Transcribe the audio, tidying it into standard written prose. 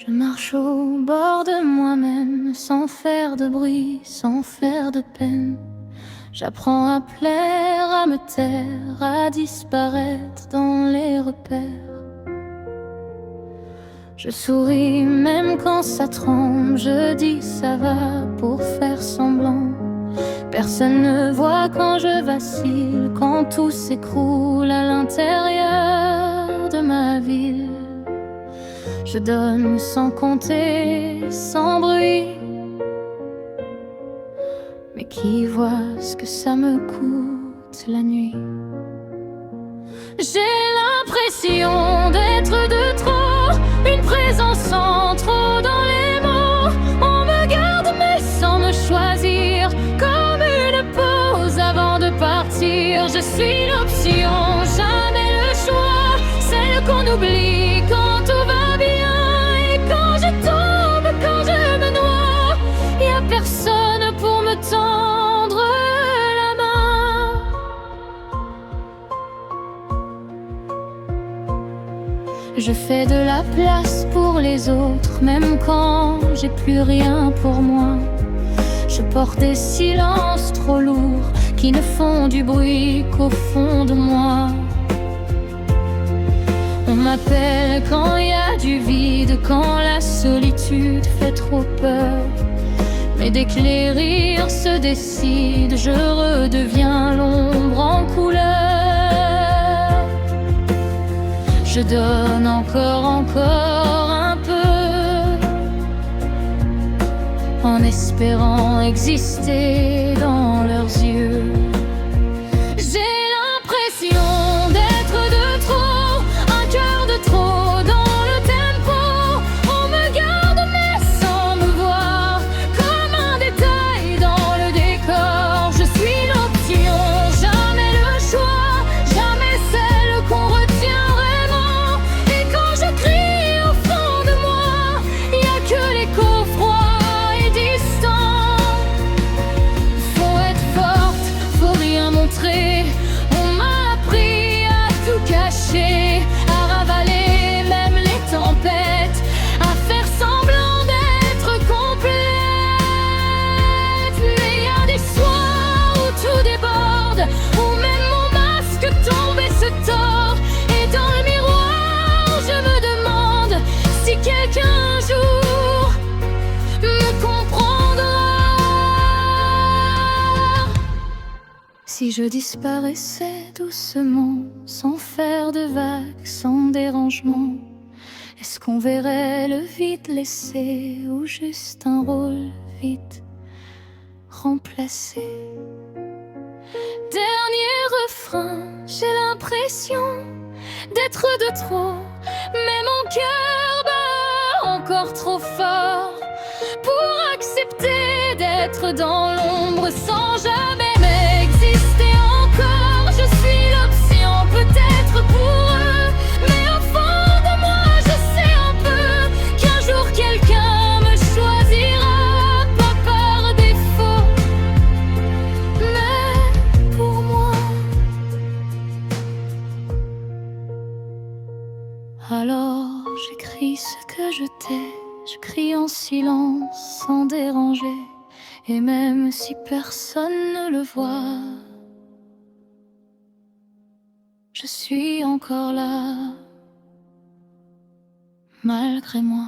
Je marche au bord de moi-même, sans faire de bruit, sans faire de peine. J'apprends à plaire, à me taire, à disparaître dans les repères. Je souris même quand ça tremble, je dis ça va pour faire semblant. Personne ne voit quand je vacille, quand tout s'écroule à l'intérieur de ma ville. Je donne sans compter, sans bruit, mais qui voit ce que ça me coûte la nuit. J'ai l'impression d'être de trop, une présence en trop dans les mots. On me garde mais sans me choisir, comme une pause avant de partir. Je suis l'option, jamais le choix, celle qu'on oublie quand tout va bien. Et quand je tombe, quand je me noie, y a personne pour me tendre la main. Je fais de la place pour les autres, même quand j'ai plus rien pour moi. Je porte des silences trop lourds qui ne font du bruit qu'au fond de moi. On m'appelle quand il y a du vide, quand la solitude fait trop peur. Mais dès que les rires se décident, je redeviens l'ombre en couleur. Je donne encore un peu, en espérant exister dans leurs yeux. J'ai l'impression d'être de trop, un cœur de trop dans le tempo. On me garde mais sans me voir, comme un détail dans le décor. Je suis l'option, jamais le choix, jamais celle qu'on retient vraiment. Et quand je crie au fond de moi, y a que l'écho froid et distant. Faut être forte, faut rien montrer. On m'a appris à tout cacher, à ravaler même les tempêtes, à faire semblant d'être complète. Mais y a des soirs où tout déborde, où même mon masque tombe et se tord. Et dans le miroir, je me demande si quelqu'un un jour me comprendra. Si je disparaissais doucement, sans faire de vagues, sans dérangement, est-ce qu'on verrait le vide laissé ou juste un rôle vite remplacé? Dernier refrain, j'ai l'impression d'être de trop, mais mon cœur bat encore trop fort pour accepter d'être dans l'ombre sans jamais m'exister encore. Je suis l'option peut-être pour eux, mais au fond de moi je sais un peu qu'un jour quelqu'un me choisira, pas par défaut, mais pour moi. Alors j'écris ce que je tais, je crie en silence sans déranger. Et même si personne ne le voit, je suis encore là, malgré moi.